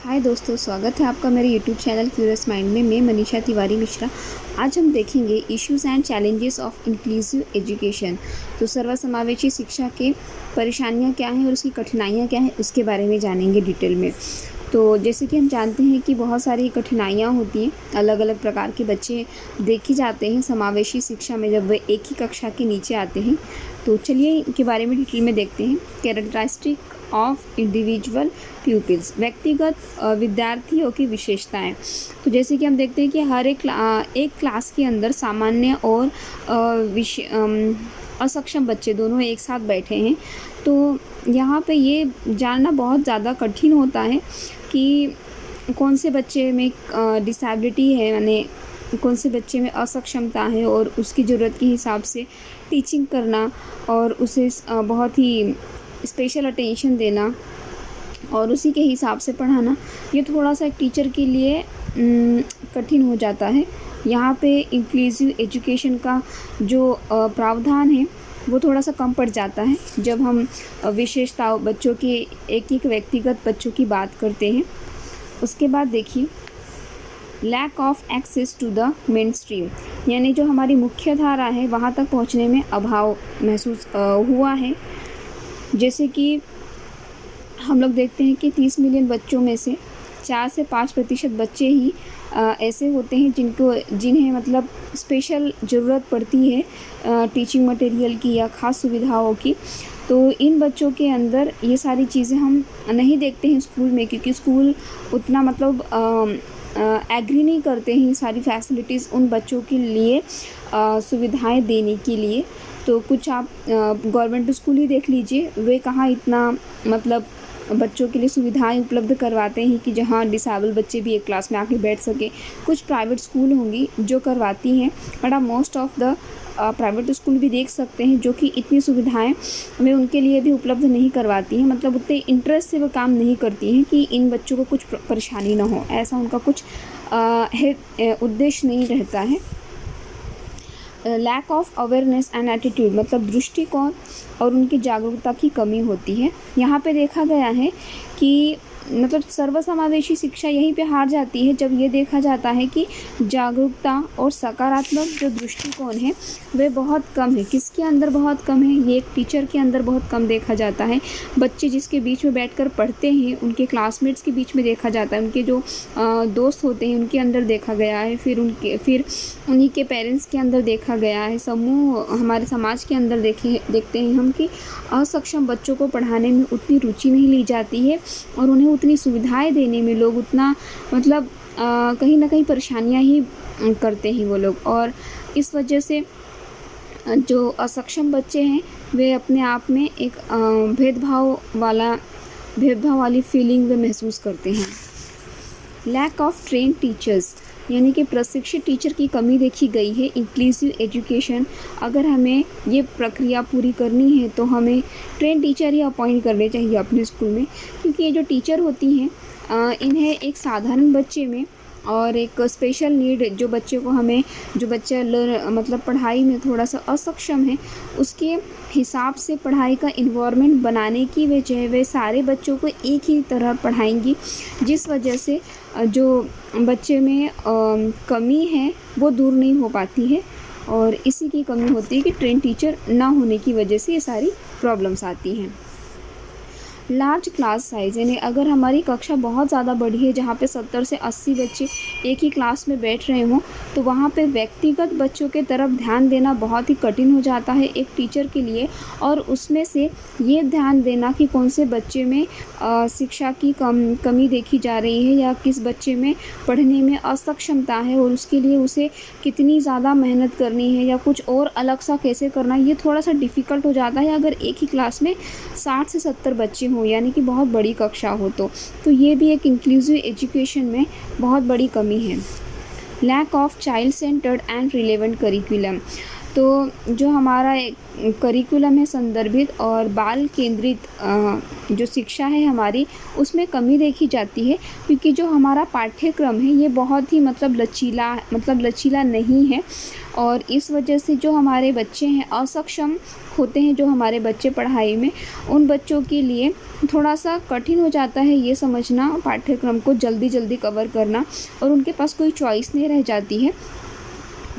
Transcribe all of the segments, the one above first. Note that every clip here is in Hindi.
हाय दोस्तों, स्वागत है आपका मेरे यूट्यूब चैनल क्यूरियस माइंड में। मैं मनीषा तिवारी मिश्रा। आज हम देखेंगे issues and challenges of inclusive education. तो सर्वसमावेशी शिक्षा के परेशानियां क्या हैं और उसकी कठिनाइयां क्या हैं, उसके बारे में जानेंगे डिटेल में। तो जैसे कि हम जानते हैं कि बहुत सारी कठिनाइयाँ होती हैं, अलग अलग प्रकार के बच्चे देखे जाते हैं समावेशी शिक्षा में जब वे एक ही कक्षा के नीचे आते हैं। तो चलिए इनके बारे में डिटेल में देखते हैं। कैरेक्टरिस्टिक ऑफ इंडिविजुअल प्यूपिल्स, व्यक्तिगत विद्यार्थियों की विशेषताएं। तो जैसे कि हम देखते हैं कि हर एक क्लास के अंदर सामान्य और असक्षम बच्चे दोनों एक साथ बैठे हैं। तो यहाँ पे ये जानना बहुत ज़्यादा कठिन होता है कि कौन से बच्चे में डिसेबिलिटी है, यानी कौन से बच्चे में असक्षमता है, और उसकी ज़रूरत के हिसाब से टीचिंग करना और उसे बहुत ही स्पेशल अटेंशन देना और उसी के हिसाब से पढ़ाना, ये थोड़ा सा एक टीचर के लिए कठिन हो जाता है। यहाँ पे इंक्लूसिव एजुकेशन का जो प्रावधान है वो थोड़ा सा कम पड़ जाता है जब हम विशेषताओं बच्चों की एक व्यक्तिगत बच्चों की बात करते हैं। उसके बाद देखिए, lack of access to the mainstream, यानी जो हमारी मुख्य धारा है वहाँ तक पहुँचने में अभाव महसूस हुआ है। जैसे कि हम लोग देखते हैं कि 30 मिलियन बच्चों में से 4 से 5% बच्चे ही ऐसे होते हैं जिन्हें मतलब स्पेशल ज़रूरत पड़ती है टीचिंग मटेरियल की या ख़ास सुविधाओं की। तो इन बच्चों के अंदर ये सारी चीज़ें हम नहीं देखते हैं स्कूल में, क्योंकि स्कूल उतना मतलब एग्री नहीं करते हैं ये सारी फैसिलिटीज़ उन बच्चों के लिए सुविधाएं देने के लिए। तो कुछ आप गवर्नमेंट स्कूल ही देख लीजिए, वे कहाँ इतना मतलब बच्चों के लिए सुविधाएं उपलब्ध करवाते हैं कि जहाँ डिसेबल बच्चे भी एक क्लास में आके बैठ सके। कुछ प्राइवेट स्कूल होंगी जो करवाती हैं, बट आप most of the private school भी देख सकते हैं जो कि इतनी सुविधाएं वे उनके लिए भी उपलब्ध नहीं करवाती हैं, मतलब उतने इंटरेस्ट से वो काम नहीं करती हैं कि इन बच्चों को कुछ परेशानी ना हो, ऐसा उनका कुछ उद्देश्य नहीं रहता है। Lack of awareness and attitude, मतलब दृष्टिकोण और उनकी जागरूकता की कमी होती है। यहाँ पे देखा गया है कि मतलब सर्वसमावेशी शिक्षा यहीं पे हार जाती है जब ये देखा जाता है कि जागरूकता और सकारात्मक जो दृष्टिकोण है वे बहुत कम है। किसके अंदर बहुत कम है? ये एक टीचर के अंदर बहुत कम देखा जाता है। बच्चे जिसके बीच में बैठकर पढ़ते हैं उनके क्लासमेट्स के बीच में देखा जाता है, उनके जो दोस्त होते हैं उनके अंदर देखा गया है, फिर उन्हीं के पेरेंट्स के अंदर देखा गया है। समूह हमारे समाज के अंदर देखते हैं हम कि असक्षम बच्चों को पढ़ाने में उतनी रुचि नहीं ली जाती है और उन्हें उतनी सुविधाएं देने में लोग उतना मतलब कहीं ना कहीं परेशानियां ही करते हैं वो लोग। और इस वजह से जो असक्षम बच्चे हैं वे अपने आप में एक भेदभाव वाली फीलिंग वे महसूस करते हैं। लैक ऑफ ट्रेन टीचर्स, यानी कि प्रशिक्षित टीचर की कमी देखी गई है इंक्लूसिव एजुकेशन। अगर हमें ये प्रक्रिया पूरी करनी है तो हमें ट्रेन टीचर ही अपॉइंट करने चाहिए अपने स्कूल में, क्योंकि ये जो टीचर होती हैं इन्हें एक साधारण बच्चे में और एक स्पेशल नीड जो बच्चे को जो बच्चा मतलब पढ़ाई में थोड़ा सा असक्षम है उसके हिसाब से पढ़ाई का इन्वायरमेंट बनाने की वजह वे सारे बच्चों को एक ही तरह पढ़ाएंगी, जिस वजह से जो बच्चे में कमी है वो दूर नहीं हो पाती है। और इसी की कमी होती है कि ट्रेन टीचर ना होने की वजह से ये सारी प्रॉब्लम्स आती हैं। लार्ज क्लास साइज़, यानी अगर हमारी कक्षा बहुत ज़्यादा बड़ी है जहाँ पे 70 से 80 बच्चे एक ही क्लास में बैठ रहे हों, तो वहाँ पे व्यक्तिगत बच्चों के तरफ ध्यान देना बहुत ही कठिन हो जाता है एक टीचर के लिए। और उसमें से ये ध्यान देना कि कौन से बच्चे में शिक्षा की कमी देखी जा रही है या किस बच्चे में पढ़ने में असक्षमता है और उसके लिए उसे कितनी ज़्यादा मेहनत करनी है या कुछ और अलग सा कैसे करना है, ये थोड़ा सा डिफ़िकल्ट हो जाता है अगर एक ही क्लास में 60 से 70 बच्चे हो, यानी कि बहुत बड़ी कक्षा हो। तो ये भी एक इंक्लूसिव एजुकेशन में बहुत बड़ी कमी है। Lack of child centred and relevant curriculum, तो जो हमारा एक करिकुलम है संदर्भित और बाल केंद्रित जो शिक्षा है हमारी, उसमें कमी देखी जाती है, क्योंकि जो हमारा पाठ्यक्रम है ये बहुत ही लचीला नहीं है। और इस वजह से जो हमारे बच्चे हैं असक्षम होते हैं, जो हमारे बच्चे पढ़ाई में, उन बच्चों के लिए थोड़ा सा कठिन हो जाता है ये समझना पाठ्यक्रम को जल्दी कवर करना, और उनके पास कोई चॉइस नहीं रह जाती है,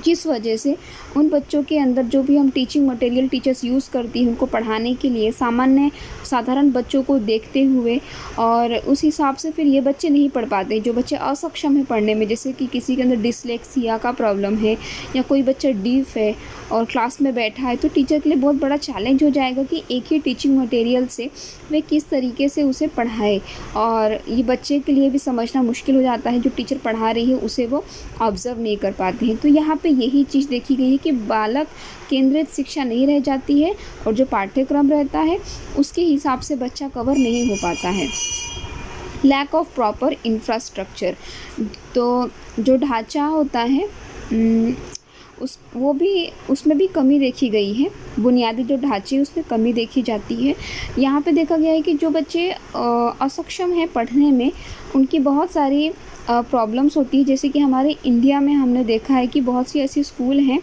जिस वजह से उन बच्चों के अंदर जो भी हम टीचिंग मटेरियल टीचर्स यूज़ करती हैं उनको पढ़ाने के लिए साधारण बच्चों को देखते हुए, और उस हिसाब से फिर ये बच्चे नहीं पढ़ पाते। जो बच्चे असक्षम हैं पढ़ने में, जैसे कि किसी के अंदर डिसलेक्सिया का प्रॉब्लम है या कोई बच्चा डीफ है और क्लास में बैठा है, तो टीचर के लिए बहुत बड़ा चैलेंज हो जाएगा कि एक ही टीचिंग मटेरियल से वे किस तरीके से उसे पढ़ाए। और ये बच्चे के लिए भी समझना मुश्किल हो जाता है, जो टीचर पढ़ा रही है उसे वो ऑब्ज़र्व नहीं कर पाते हैं। तो यहाँ पे यही चीज़ देखी गई है कि बालक केंद्रित शिक्षा नहीं रह जाती है, और जो पाठ्यक्रम रहता है उसके हिसाब से बच्चा कवर नहीं हो पाता है। लैक ऑफ प्रॉपर इंफ्रास्ट्रक्चर, तो जो ढांचा होता है उसमें भी कमी देखी गई है। बुनियादी जो ढांचे उसमें कमी देखी जाती है। यहाँ पे देखा गया है कि जो बच्चे असक्षम हैं पढ़ने में, उनकी बहुत सारी प्रॉब्लम्स होती है। जैसे कि हमारे इंडिया में हमने देखा है कि बहुत सी ऐसी स्कूल हैं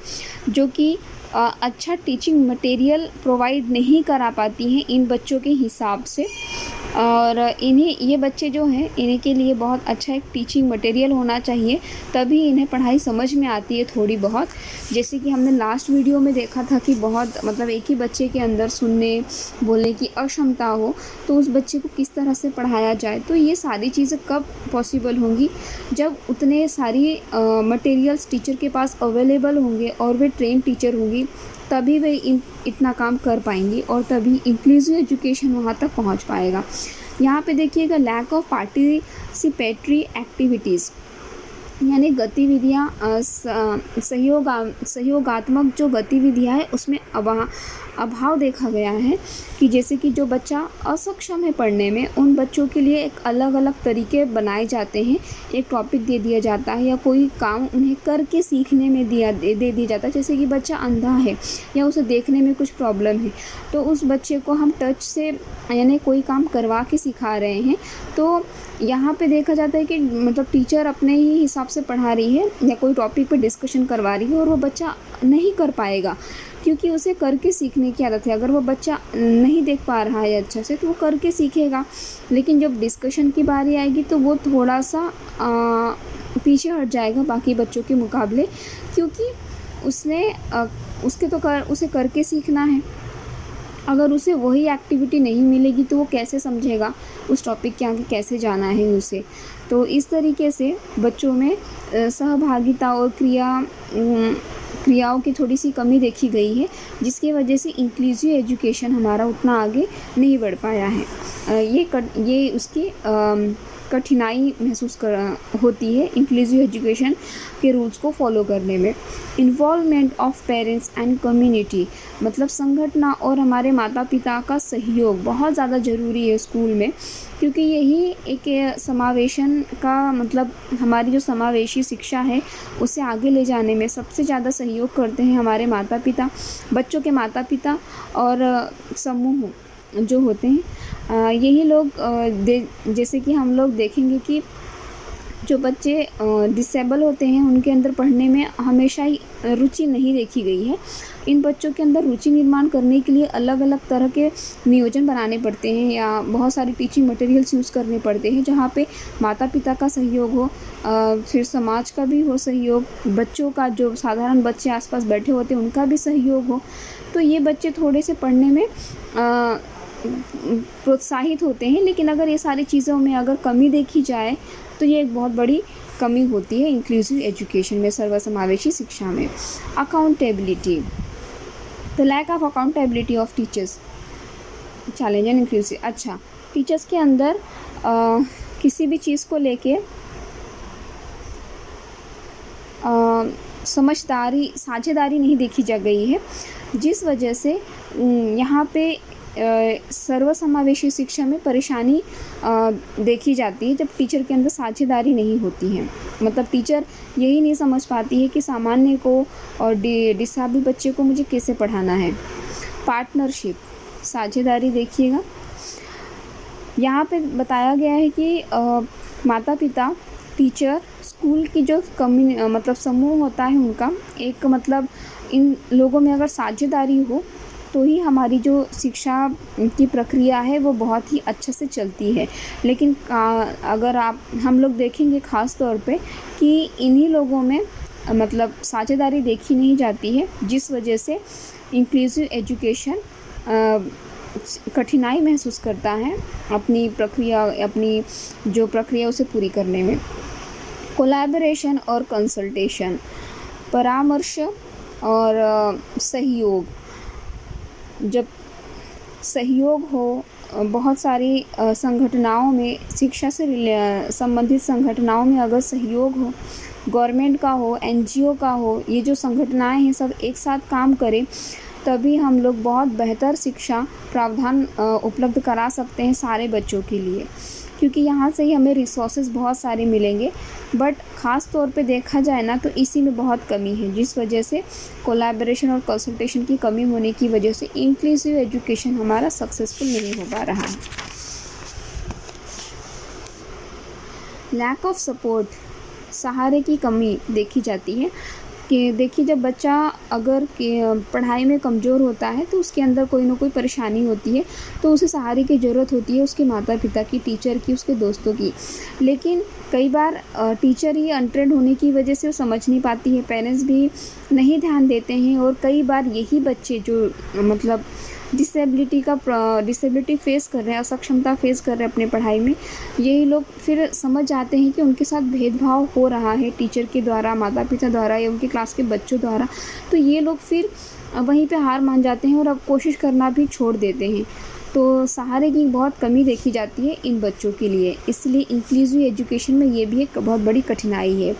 जो कि अच्छा टीचिंग मटेरियल प्रोवाइड नहीं करा पाती हैं इन बच्चों के हिसाब से, और ये बच्चे जो हैं इन्हीं के लिए बहुत अच्छा एक टीचिंग मटेरियल होना चाहिए, तभी इन्हें पढ़ाई समझ में आती है थोड़ी बहुत। जैसे कि हमने लास्ट वीडियो में देखा था कि एक ही बच्चे के अंदर सुनने बोलने की अक्षमता हो, तो उस बच्चे को किस तरह से पढ़ाया जाए। तो ये सारी चीज़ें कब पॉसिबल होंगी, जब उतने सारी मटेरियल्स टीचर के पास अवेलेबल होंगे और वे ट्रेन टीचर होंगी, तभी वे इतना काम कर पाएंगी और तभी इंक्लूसिव एजुकेशन वहाँ तक पहुँच पाएगा। यहाँ पे देखिएगा लैक ऑफ पार्टिसिपेटरी एक्टिविटीज़, यानी गतिविधियाँ सहयोगात्मक जो गतिविधियाँ है उसमें अभाव देखा गया है। कि जैसे कि जो बच्चा असक्षम है पढ़ने में, उन बच्चों के लिए एक अलग अलग तरीके बनाए जाते हैं, एक टॉपिक दे दिया जाता है या कोई काम उन्हें करके सीखने में दे दिया जाता है। जैसे कि बच्चा अंधा है या उसे देखने में कुछ प्रॉब्लम है, तो उस बच्चे को हम टच से यानी कोई काम करवा के सिखा रहे हैं। तो यहाँ पे देखा जाता है कि टीचर अपने ही हिसाब से पढ़ा रही है या कोई टॉपिक पे डिस्कशन करवा रही है, और वो बच्चा नहीं कर पाएगा क्योंकि उसे करके सीखने की आदत है। अगर वो बच्चा नहीं देख पा रहा है अच्छा से, तो वो करके सीखेगा, लेकिन जब डिस्कशन की बारी आएगी तो वो थोड़ा सा पीछे हट जाएगा बाकी बच्चों के मुकाबले, क्योंकि उसे करके सीखना है। अगर उसे वही एक्टिविटी नहीं मिलेगी तो वो कैसे समझेगा उस टॉपिक के आगे कैसे जाना है उसे। तो इस तरीके से बच्चों में सहभागिता और क्रियाओं की थोड़ी सी कमी देखी गई है, जिसकी वजह से इंक्लूसिव एजुकेशन हमारा उतना आगे नहीं बढ़ पाया है। ये उसकी कठिनाई महसूस होती है इंक्लूसिव एजुकेशन के रूल्स को फॉलो करने में। Involvement of parents and community, संगठन और हमारे माता पिता का सहयोग बहुत ज़्यादा ज़रूरी है स्कूल में, क्योंकि यही एक समावेशन का हमारी जो समावेशी शिक्षा है उसे आगे ले जाने में सबसे ज़्यादा सहयोग करते हैं हमारे माता पिता, बच्चों के माता पिता और समूह जो होते हैं। यही लोग जैसे कि हम लोग देखेंगे कि जो बच्चे डिसेबल होते हैं उनके अंदर पढ़ने में हमेशा ही रुचि नहीं देखी गई है। इन बच्चों के अंदर रुचि निर्माण करने के लिए अलग अलग तरह के नियोजन बनाने पड़ते हैं या बहुत सारी टीचिंग मटेरियल्स यूज़ करने पड़ते हैं, जहाँ पे माता पिता का सहयोग हो, फिर समाज का भी हो सहयोग, बच्चों का जो साधारण बच्चे आसपास बैठे होते हैं उनका भी सहयोग हो। तो ये बच्चे थोड़े से पढ़ने में प्रोत्साहित होते हैं। लेकिन अगर ये सारी चीज़ों में अगर कमी देखी जाए तो ये एक बहुत बड़ी कमी होती है इंक्लूसिव एजुकेशन में, सर्वसमावेशी शिक्षा में। Accountability, the lack of accountability of teachers, challenge and inclusive. अच्छा, टीचर्स के अंदर किसी भी चीज़ को लेके साझेदारी नहीं देखी जा गई है, जिस वजह से यहाँ पे सर्वसमावेशी शिक्षा में परेशानी देखी जाती है जब टीचर के अंदर साझेदारी नहीं होती है। मतलब टीचर यही नहीं समझ पाती है कि सामान्य को और डिसेबल बच्चे को मुझे कैसे पढ़ाना है। पार्टनरशिप, साझेदारी देखिएगा, यहाँ पे बताया गया है कि माता पिता, टीचर, स्कूल की जो मतलब समूह होता है उनका एक मतलब इन लोगों में अगर साझेदारी हो तो ही हमारी जो शिक्षा की प्रक्रिया है वो बहुत ही अच्छे से चलती है। लेकिन अगर हम लोग देखेंगे ख़ास तौर पे कि इन्हीं लोगों में मतलब साझेदारी देखी नहीं जाती है, जिस वजह से इंक्लूसिव एजुकेशन कठिनाई महसूस करता है अपनी जो प्रक्रिया उसे पूरी करने में। कोलैबोरेशन और कंसल्टेशन, परामर्श और सहयोग, जब सहयोग हो बहुत सारी संगठनाओं में, शिक्षा से संबंधित संगठनाओं में अगर सहयोग हो, गवर्नमेंट का हो, एनजीओ का हो, ये जो संगठनाएं हैं सब एक साथ काम करें, तभी हम लोग बहुत बेहतर शिक्षा प्रावधान उपलब्ध करा सकते हैं सारे बच्चों के लिए, क्योंकि यहाँ से ही हमें रिसोर्सेज बहुत सारे मिलेंगे। बट ख़ास तौर पे देखा जाए ना तो इसी में बहुत कमी है, जिस वजह से कोलैबोरेशन और कंसल्टेशन की कमी होने की वजह से इंक्लूसिव एजुकेशन हमारा सक्सेसफुल नहीं हो पा रहा है। लैक ऑफ सपोर्ट, सहारे की कमी देखी जाती है कि देखिए जब बच्चा अगर पढ़ाई में कमज़ोर होता है तो उसके अंदर कोई ना कोई परेशानी होती है, तो उसे सहारे की ज़रूरत होती है, उसके माता पिता की, टीचर की, उसके दोस्तों की। लेकिन कई बार टीचर ही अनट्रेंड होने की वजह से वो समझ नहीं पाती है, पेरेंट्स भी नहीं ध्यान देते हैं, और कई बार यही बच्चे जो मतलब डिसेबिलिटी फेस कर रहे हैं, असक्षमता फेस कर रहे हैं अपने पढ़ाई में, यही लोग फिर समझ जाते हैं कि उनके साथ भेदभाव हो रहा है टीचर के द्वारा, माता पिता द्वारा या उनके क्लास के बच्चों द्वारा, तो ये लोग फिर वहीं पे हार मान जाते हैं और अब कोशिश करना भी छोड़ देते हैं। तो सहारे की बहुत कमी देखी जाती है इन बच्चों के लिए, इसलिए इंक्लूसिव एजुकेशन में ये भी एक बहुत बड़ी कठिनाई है।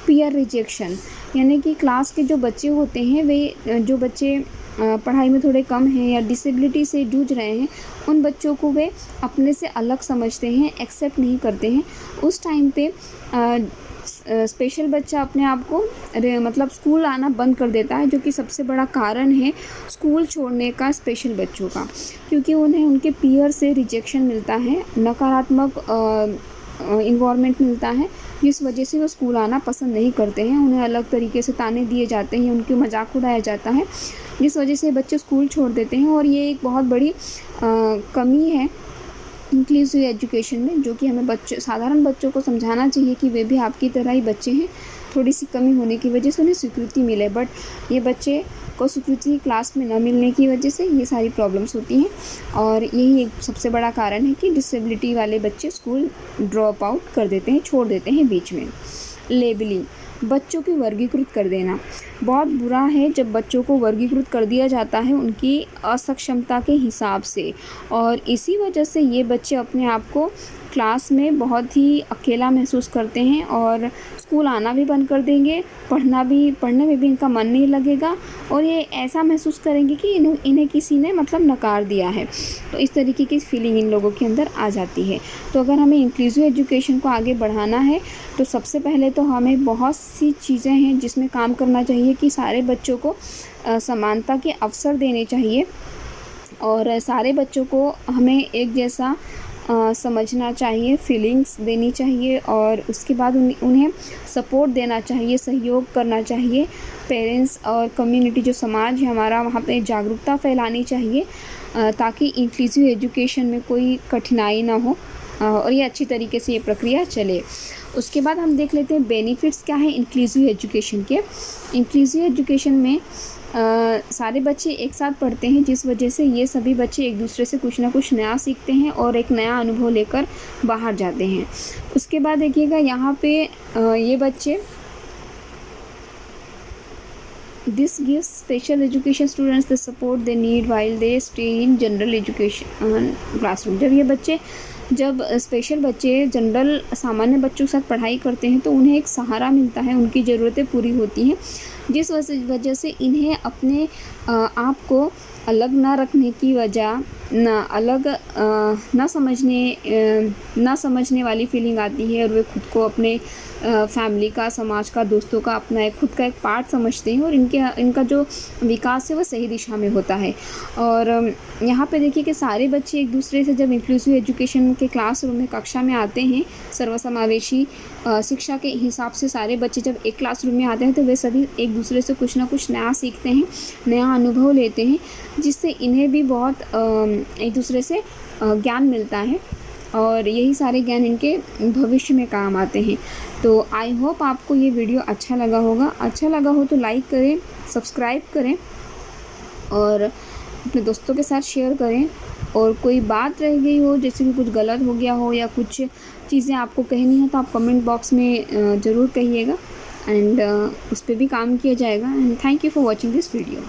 पीयर रिजेक्शन, यानी कि क्लास के जो बच्चे होते हैं वे जो बच्चे पढ़ाई में थोड़े कम हैं या डिसेबिलिटी से जूझ रहे हैं, उन बच्चों को वे अपने से अलग समझते हैं, एक्सेप्ट नहीं करते हैं। उस टाइम पे स्पेशल बच्चा अपने आप को मतलब स्कूल आना बंद कर देता है, जो कि सबसे बड़ा कारण है स्कूल छोड़ने का स्पेशल बच्चों का, क्योंकि उन्हें उनके पीयर से रिजेक्शन मिलता है, नकारात्मक इन्वायरमेंट मिलता है, जिस वजह से वो स्कूल आना पसंद नहीं करते हैं। उन्हें अलग तरीके से ताने दिए जाते हैं, उनकी मजाक उड़ाया जाता है, जिस वजह से बच्चे स्कूल छोड़ देते हैं। और ये एक बहुत बड़ी कमी है इंक्लूसिव एजुकेशन में, जो कि हमें साधारण बच्चों को समझाना चाहिए कि वे भी आपकी तरह ही बच्चे हैं। थोड़ी सी कमी होने की वजह से उन्हें स्वीकृति मिले, बट ये बच्चे को स्वीकृति क्लास में न मिलने की वजह से ये सारी प्रॉब्लम्स होती हैं, और यही एक सबसे बड़ा कारण है कि डिसेबिलिटी वाले बच्चे स्कूल ड्रॉप आउट कर देते हैं, छोड़ देते हैं बीच में। लेबलिंग, बच्चों की वर्गीकृत कर देना बहुत बुरा है जब बच्चों को वर्गीकृत कर दिया जाता है उनकी असक्षमता के हिसाब से, और इसी वजह से ये बच्चे अपने आप को क्लास में बहुत ही अकेला महसूस करते हैं और स्कूल आना भी बंद कर देंगे, पढ़ने में भी इनका मन नहीं लगेगा, और ये ऐसा महसूस करेंगे कि इन्हें किसी ने मतलब नकार दिया है। तो इस तरीके की फीलिंग इन लोगों के अंदर आ जाती है। तो अगर हमें इंक्लूसिव एजुकेशन को आगे बढ़ाना है तो सबसे पहले तो हमें बहुत सी चीज़ें हैं जिसमें काम करना चाहिए कि सारे बच्चों को समानता के अवसर देने चाहिए, और सारे बच्चों को हमें एक जैसा समझना चाहिए, फीलिंग्स देनी चाहिए, और उसके बाद उन्हें सपोर्ट देना चाहिए, सहयोग करना चाहिए। पेरेंट्स और कम्युनिटी जो समाज है हमारा, वहाँ पे जागरूकता फैलानी चाहिए ताकि इंक्लूसिव एजुकेशन में कोई कठिनाई ना हो और ये अच्छी तरीके से ये प्रक्रिया चले। उसके बाद हम देख लेते हैं बेनिफिट्स क्या है इंक्लूसिव एजुकेशन के। इंक्लूसिव एजुकेशन में सारे बच्चे एक साथ पढ़ते हैं, जिस वजह से ये सभी बच्चे एक दूसरे से कुछ ना कुछ नया सीखते हैं और एक नया अनुभव लेकर बाहर जाते हैं। उसके बाद देखिएगा यहाँ पे ये बच्चे this gives special education students the support they need while they stay in general education classroom. जब स्पेशल बच्चे जनरल सामान्य बच्चों के साथ पढ़ाई करते हैं तो उन्हें एक सहारा मिलता है, उनकी ज़रूरतें पूरी होती हैं, जिस वजह से इन्हें अपने आप को अलग ना रखने की वजह ना समझने वाली फीलिंग आती है, और वे खुद को अपने फैमिली का, समाज का, दोस्तों का अपना एक खुद का एक पार्ट समझते हैं, और इनका जो विकास है वो सही दिशा में होता है। और यहाँ पे देखिए कि सारे बच्चे एक दूसरे से जब इंक्लूसिव एजुकेशन के क्लासरूम में, कक्षा में आते हैं, सर्वसमावेशी शिक्षा के हिसाब से सारे बच्चे जब एक क्लासरूम में आते हैं तो वे सभी एक दूसरे से कुछ ना कुछ नया सीखते हैं, नया अनुभव लेते हैं, जिससे इन्हें भी बहुत एक दूसरे से ज्ञान मिलता है, और यही सारे ज्ञान इनके भविष्य में काम आते हैं। तो आई होप आपको ये वीडियो अच्छा लगा होगा। अच्छा लगा हो तो लाइक करें, सब्सक्राइब करें और अपने दोस्तों के साथ शेयर करें। और कोई बात रह गई हो, जैसे कि कुछ गलत हो गया हो या कुछ चीज़ें आपको कहनी हो, तो आप कमेंट बॉक्स में ज़रूर कहिएगा, एंड उस पर भी काम किया जाएगा। And thank you for watching this video.